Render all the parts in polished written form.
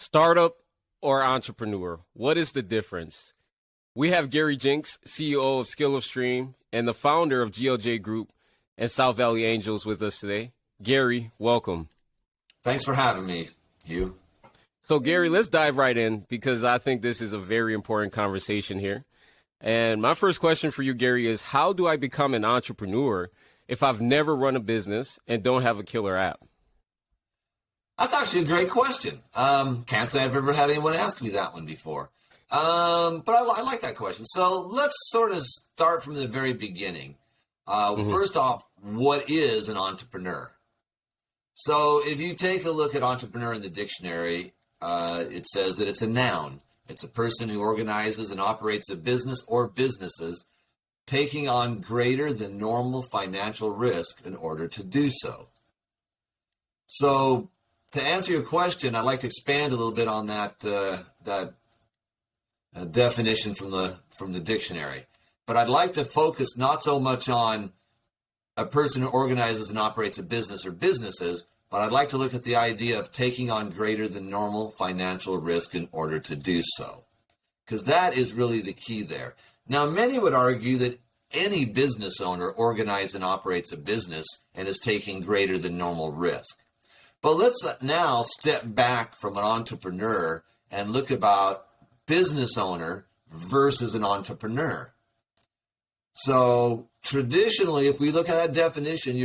Startup or entrepreneur? What is the difference? We have Gary Jinks, CEO of ScaleupStream and the founder of GLJ Group and South Valley Angels with us today. Gary, welcome. Thanks for having me, Hugh. So Gary, let's dive right in because I think this is a very important conversation here. And my first question for you, Gary, is how do I become an entrepreneur if I've never run a business and don't have a killer app? That's actually a great question. Can't say I've ever had anyone ask me that one before. But I like that question. So let's sort of start from the very beginning. First off, what is an entrepreneur? So if you take a look at entrepreneur in the dictionary, it says that it's a noun. It's a person who organizes and operates a business or businesses, taking on greater than normal financial risk in order to do so. So to answer your question, I'd like to expand a little bit on that definition from the dictionary. But I'd like to focus not so much on a person who organizes and operates a business or businesses, but I'd like to look at the idea of taking on greater than normal financial risk in order to do so, because that is really the key there. Now, many would argue that any business owner organizes and operates a business and is taking greater than normal risk. But let's now step back from an entrepreneur and look about business owner versus an entrepreneur. So traditionally, if we look at that definition,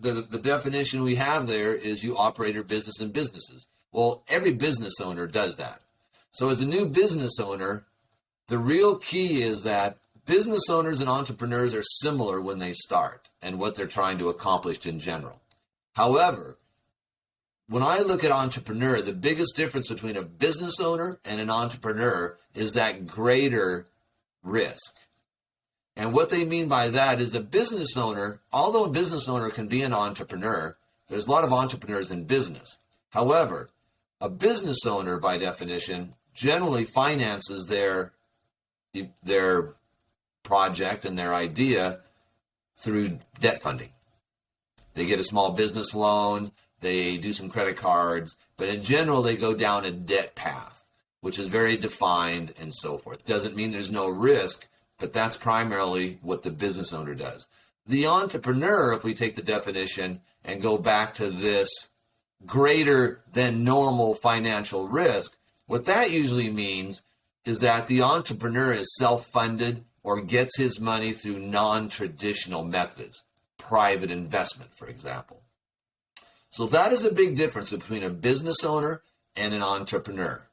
the definition we have there is you operate your business and businesses. Well, every business owner does that. So as a new business owner, the real key is that business owners and entrepreneurs are similar when they start and what they're trying to accomplish in general. However, when I look at entrepreneur, the biggest difference between a business owner and an entrepreneur is that greater risk. And what they mean by that is a business owner, although a business owner can be an entrepreneur, there's a lot of entrepreneurs in business. However, a business owner, by definition, generally finances their project and their idea through debt funding. They get a small business loan, they do some credit cards, but in general, they go down a debt path, which is very defined and so forth. Doesn't mean there's no risk, but that's primarily what the business owner does. The entrepreneur, if we take the definition and go back to this greater than normal financial risk, what that usually means is that the entrepreneur is self-funded or gets his money through non-traditional methods, private investment, for example. So that is a big difference between a business owner and an entrepreneur,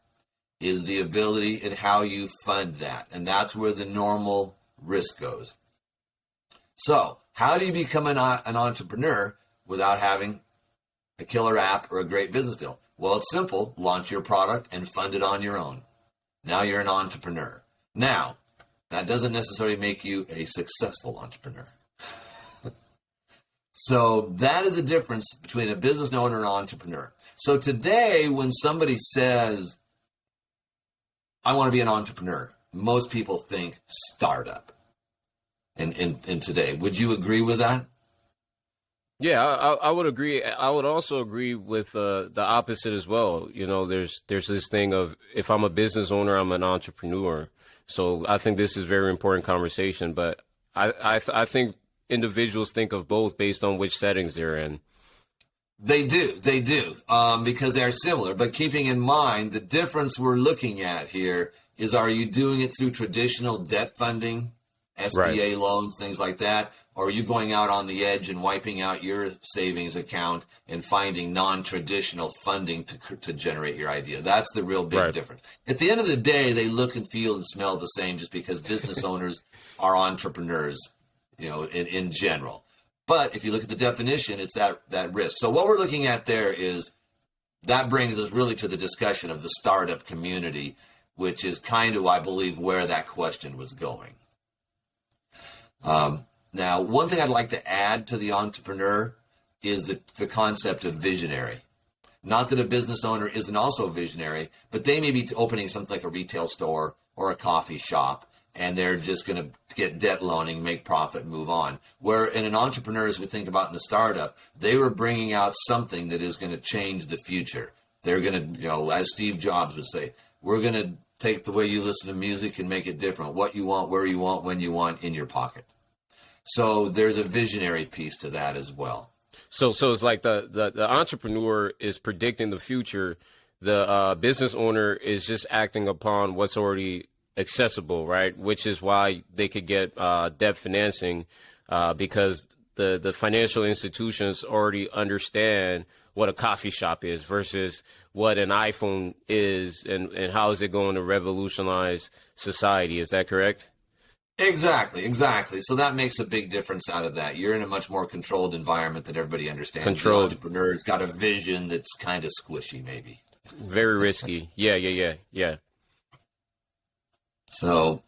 is the ability and how you fund that. And that's where the normal risk goes. So how do you become an entrepreneur without having a killer app or a great business deal? Well, it's simple. Launch your product and fund it on your own. Now you're an entrepreneur. Now, that doesn't necessarily make you a successful entrepreneur. So that is the difference between a business owner and an entrepreneur. So today, when somebody says, I want to be an entrepreneur, most people think startup in today. Would you agree with that? Yeah, I would agree. I would also agree with the opposite as well. You know, there's this thing of if I'm a business owner, I'm an entrepreneur. So I think this is a very important conversation. But I think individuals think of both based on which settings they're in. They do, because they're similar. But keeping in mind, the difference we're looking at here is, are you doing it through traditional debt funding, SBA loans, things like that? Or are you going out on the edge and wiping out your savings account and finding non-traditional funding to generate your idea? That's the real big difference. At the end of the day, they look and feel and smell the same just because business owners are entrepreneurs, you know, in general. But if you look at the definition, it's that risk. So what we're looking at there is that brings us really to the discussion of the startup community, which is kind of, I believe, where that question was going. Now, one thing I'd like to add to the entrepreneur is the concept of visionary. Not that a business owner isn't also a visionary, but they may be opening something like a retail store or a coffee shop, and they're just going to get debt loaning, make profit, move on. Where in an entrepreneur, as we think about in the startup, they were bringing out something that is going to change the future. They're going to, as Steve Jobs would say, we're going to take the way you listen to music and make it different. What you want, where you want, when you want, in your pocket. So there's a visionary piece to that as well. So it's like the entrepreneur is predicting the future. The business owner is just acting upon what's already accessible, right? Which is why they could get debt financing because the financial institutions already understand what a coffee shop is versus what an iPhone is and how is it going to revolutionize society. Is that correct? Exactly. So that makes a big difference out of that. You're in a much more controlled environment that everybody understands. Controlled. The entrepreneur's got a vision that's kind of squishy, maybe. Very risky. Yeah. So,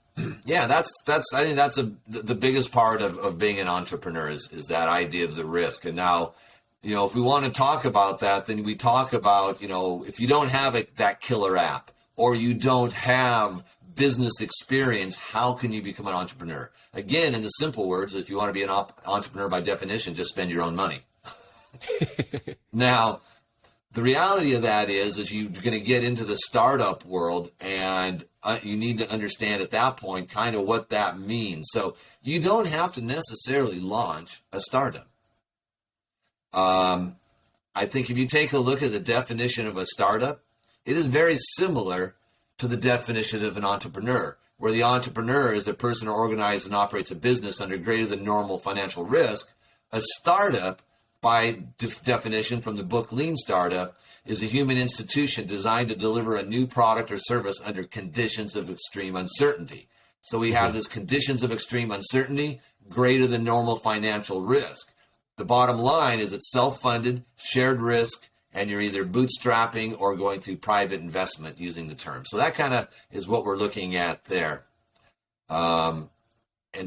yeah, that's I think that's the biggest part of being an entrepreneur is that idea of the risk. And now, if we want to talk about that, then we talk about, if you don't have that killer app or you don't have business experience, how can you become an entrepreneur? Again, in the simple words, if you want to be an entrepreneur by definition, just spend your own money. Now, the reality of that is you're going to get into the startup world and you need to understand at that point kind of what that means. So you don't have to necessarily launch a startup. I think if you take a look at the definition of a startup, it is very similar to the definition of an entrepreneur, where the entrepreneur is the person who organizes and operates a business under greater than normal financial risk. A startup, by definition from the book Lean Startup, is a human institution designed to deliver a new product or service under conditions of extreme uncertainty. So we have this conditions of extreme uncertainty, greater than normal financial risk. The bottom line is it's self-funded, shared risk, and you're either bootstrapping or going through private investment using the term. So that kind of is what we're looking at there. And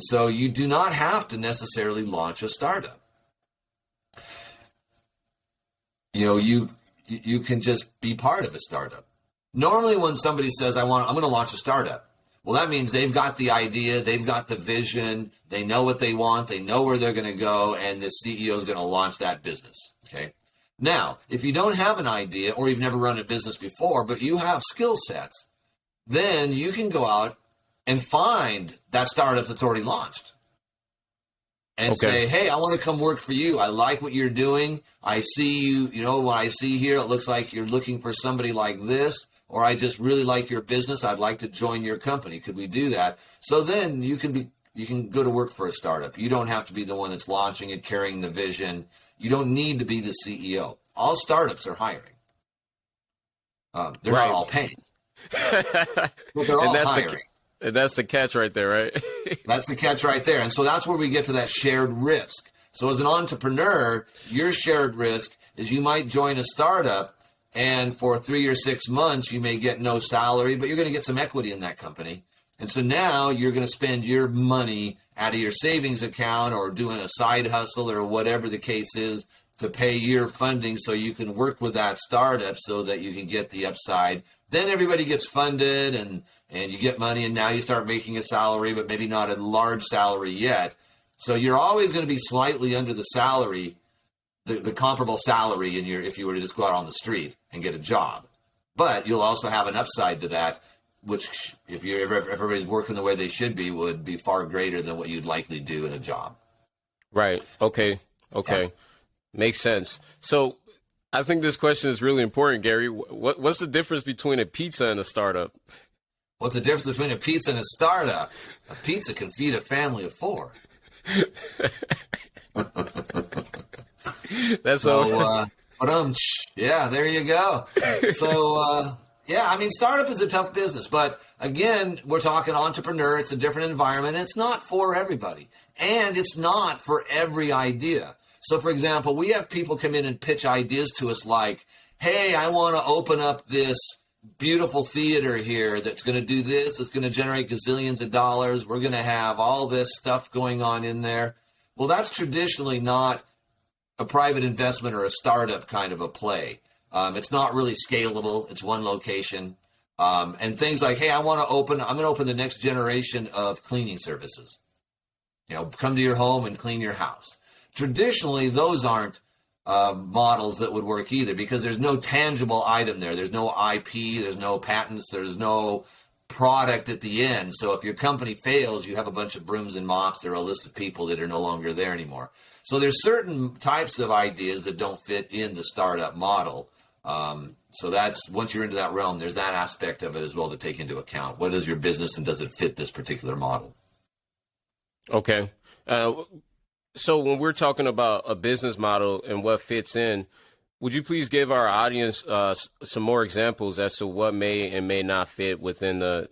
so you do not have to necessarily launch a startup. You can just be part of a startup. Normally when somebody says, I'm going to launch a startup, well, that means they've got the idea, they've got the vision, they know what they want, they know where they're going to go, and the CEO is going to launch that business, okay? Now, if you don't have an idea or you've never run a business before, but you have skill sets, then you can go out and find that startup that's already launched and say, hey, I want to come work for you. I like what you're doing. I see you, what I see here, it looks like you're looking for somebody like this, or I just really like your business. I'd like to join your company. Could we do that? So then you can go to work for a startup. You don't have to be the one that's launching it, carrying the vision. You don't need to be the CEO. All startups are hiring. They're not all paying, but they're all hiring. That's the catch right there, right? That's the catch right there. And so that's where we get to that shared risk. So as an entrepreneur, your shared risk is you might join a startup and for 3 or 6 months, you may get no salary, but you're going to get some equity in that company. And so now you're going to spend your money out of your savings account or doing a side hustle or whatever the case is to pay your funding so you can work with that startup so that you can get the upside. Then everybody gets funded and you get money, and now you start making a salary, but maybe not a large salary yet. So you're always going to be slightly under the salary, the comparable salary if you were to just go out on the street and get a job. But you'll also have an upside to that, which if everybody's working the way they should be, would be far greater than what you'd likely do in a job. Right. Okay. Yeah. Makes sense. So I think this question is really important, Gary. What's the difference between a pizza and a startup? What's the difference between a pizza and a startup? A pizza can feed a family of 4. That's so. Yeah, there you go. So, startup is a tough business, but again, we're talking entrepreneur. It's a different environment. It's not for everybody, and it's not for every idea. So, for example, we have people come in and pitch ideas to us like, hey, I want to open up this beautiful theater here that's going to do this. It's going to generate gazillions of dollars. We're going to have all this stuff going on in there. Well, that's traditionally not a private investment or a startup kind of a play. It's not really scalable. It's one location. And things like, hey, I'm going to open the next generation of cleaning services. Come to your home and clean your house. Traditionally, those aren't models that would work either, because there's no tangible item there. There's no IP, there's no patents, there's no product at the end. So if your company fails, you have a bunch of brooms and mops or a list of people that are no longer there anymore. So there's certain types of ideas that don't fit in the startup model. So that's, once you're into that realm, there's that aspect of it as well to take into account. What is your business and does it fit this particular model? Okay. So when we're talking about a business model and what fits in, would you please give our audience some more examples as to what may and may not fit within the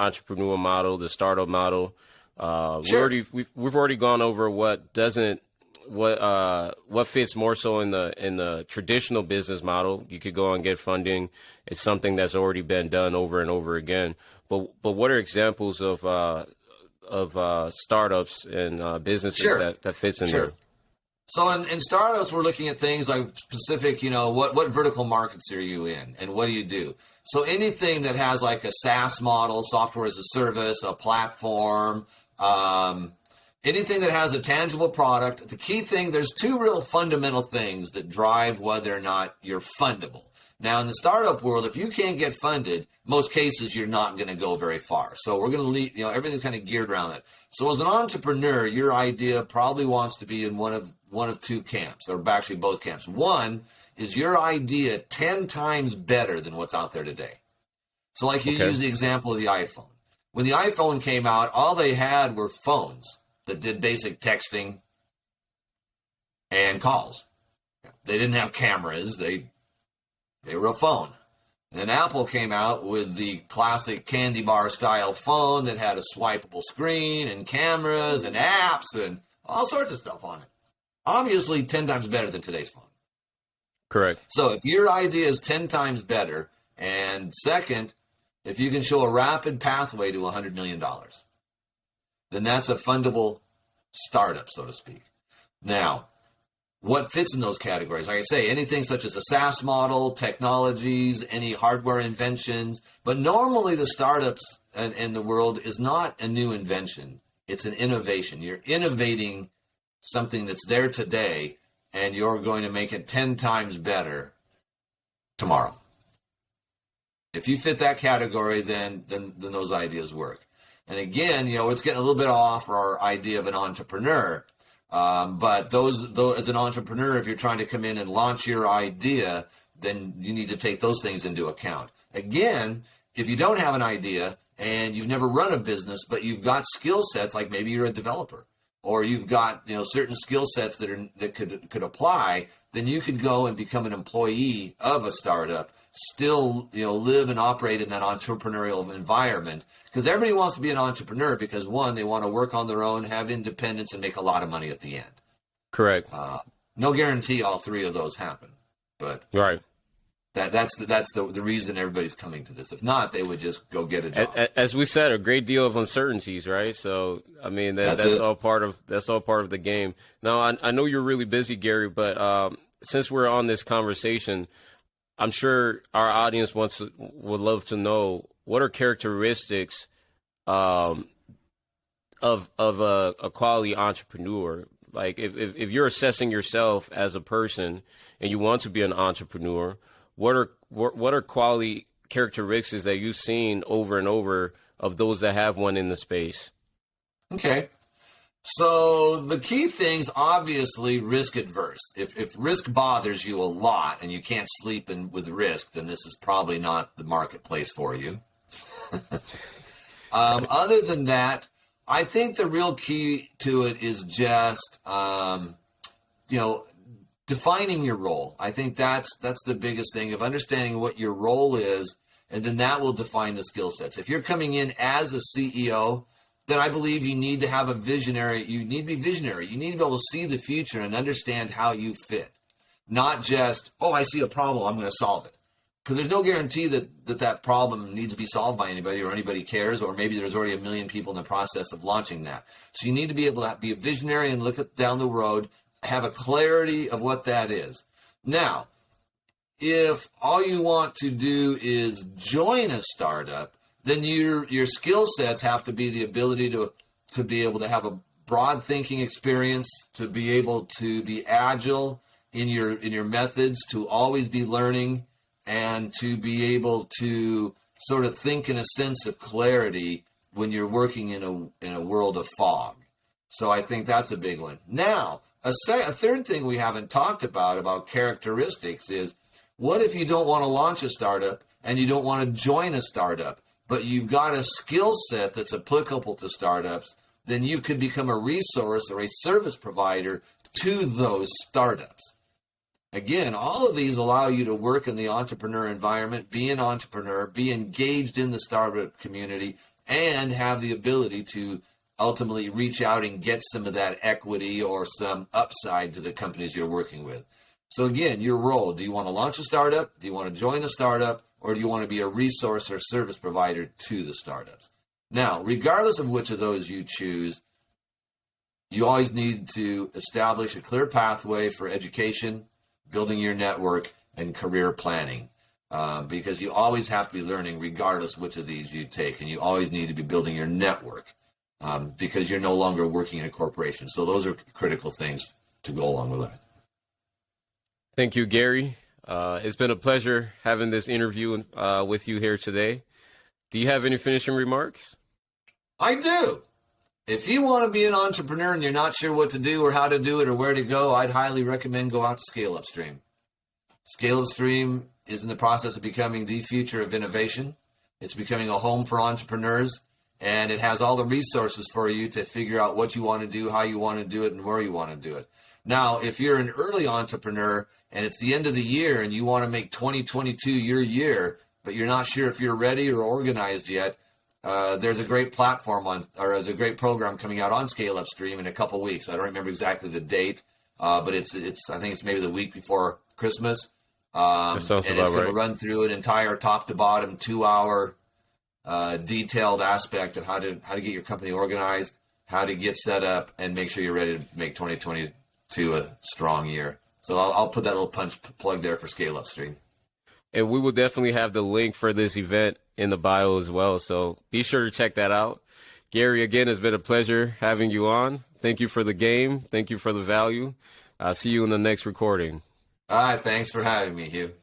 entrepreneur model, the startup model? Sure. We've already gone over what doesn't, what fits more so in the traditional business model. You could go and get funding. It's something that's already been done over and over again. But what are examples of startups and businesses Sure. that fits in Sure. there? So in startups, we're looking at things like specific, what vertical markets are you in and what do you do? So anything that has like a SaaS model, software as a service, a platform, anything that has a tangible product. The key thing, there's two real fundamental things that drive whether or not you're fundable. Now, in the startup world, if you can't get funded, most cases you're not going to go very far. So we're going to leave, everything's kind of geared around it. So as an entrepreneur, your idea probably wants to be in one of two camps, or actually both camps. One is your idea 10 times better than what's out there today. So like you use the example of the iPhone. When the iPhone came out, all they had were phones that did basic texting and calls. They didn't have cameras. They were a phone. And then Apple came out with the classic candy bar style phone that had a swipeable screen and cameras and apps and all sorts of stuff on it. Obviously 10 times better than today's phone. Correct. So if your idea is 10 times better, and second, if you can show a rapid pathway to $100 million, then that's a fundable startup, so to speak. Now, what fits in those categories? Like I say, anything such as a SaaS model, technologies, any hardware inventions. But normally the startups in the world is not a new invention. It's an innovation. You're innovating something that's there today, and you're going to make it 10 times better tomorrow. If you fit that category, then those ideas work. And again, it's getting a little bit off our idea of an entrepreneur. But those, as an entrepreneur, if you're trying to come in and launch your idea, then you need to take those things into account. Again, if you don't have an idea and you've never run a business, but you've got skill sets, like maybe you're a developer, or you've got certain skill sets that could apply, then you could go and become an employee of a startup, still live and operate in that entrepreneurial environment. Because everybody wants to be an entrepreneur because, one, they want to work on their own, have independence, and make a lot of money at the end. Correct. No guarantee all three of those happen, but Right. that's the reason everybody's coming to this. If not, they would just go get a job. As we said, a great deal of uncertainties, right? So, I mean, that's all part of the game. Now, I know you're really busy, Gary, but since we're on this conversation, I'm sure our audience would love to know, what are characteristics of a quality entrepreneur? Like if you're assessing yourself as a person and you want to be an entrepreneur, what are quality characteristics that you've seen over and over of those that have one in the space? Okay. So the key things, obviously, risk adverse. If risk bothers you a lot and you can't sleep with risk, then this is probably not the marketplace for you. Other than that, I think the real key to it is just, defining your role. I think that's the biggest thing, of understanding what your role is, and then that will define the skill sets. If you're coming in as a CEO, then I believe you need to have a visionary. You need to be visionary. You need to be able to see the future and understand how you fit. Not just, I see a problem, I'm going to solve it. Because there's no guarantee that problem needs to be solved by anybody, or anybody cares, or maybe there's already 1 million people in the process of launching that. So you need to be able to be a visionary and look down the road, have a clarity of what that is. Now, if all you want to do is join a startup, then your skill sets have to be the ability to be able to have a broad thinking experience, to be able to be agile, in your methods, to always be learning, and to be able to sort of think in a sense of clarity when you're working in a world of fog. So I think that's a big one. Now, a third thing we haven't talked about characteristics is, what if you don't want to launch a startup and you don't want to join a startup, but you've got a skill set that's applicable to startups? Then you could become a resource or a service provider to those startups. Again, all of these allow you to work in the entrepreneur environment, be an entrepreneur, be engaged in the startup community, and have the ability to ultimately reach out and get some of that equity or some upside to the companies you're working with. So again, your role: do you want to launch a startup? Do you want to join a startup? Or do you want to be a resource or service provider to the startups? Now, regardless of which of those you choose, you always need to establish a clear pathway for education, building your network, and career planning, because you always have to be learning regardless which of these you take, and you always need to be building your network, because you're no longer working in a corporation. So those are critical things to go along with that. Thank you, Gary. It's been a pleasure having this interview with you here today. Do you have any finishing remarks? I do. If you want to be an entrepreneur and you're not sure what to do or how to do it or where to go, I'd highly recommend go out to ScaleupStream. ScaleupStream is in the process of becoming the future of innovation. It's becoming a home for entrepreneurs, and it has all the resources for you to figure out what you want to do, how you want to do it, and where you want to do it. Now, if you're an early entrepreneur and it's the end of the year and you want to make 2022 your year, but you're not sure if you're ready or organized yet, there's a great there's a great program coming out on ScaleupStream in a couple weeks. I don't remember exactly the date, but it's I think it's maybe the week before Christmas. That sounds and about it's going right. to run through an entire top to bottom 2-hour detailed aspect of how to get your company organized, how to get set up, and make sure you're ready to make 2022 a strong year. So I'll put that little plug there for ScaleupStream. And we will definitely have the link for this event in the bio as well. So be sure to check that out. Gary, again, it's been a pleasure having you on. Thank you for the game. Thank you for the value. I'll see you in the next recording. All right. Thanks for having me, Hugh.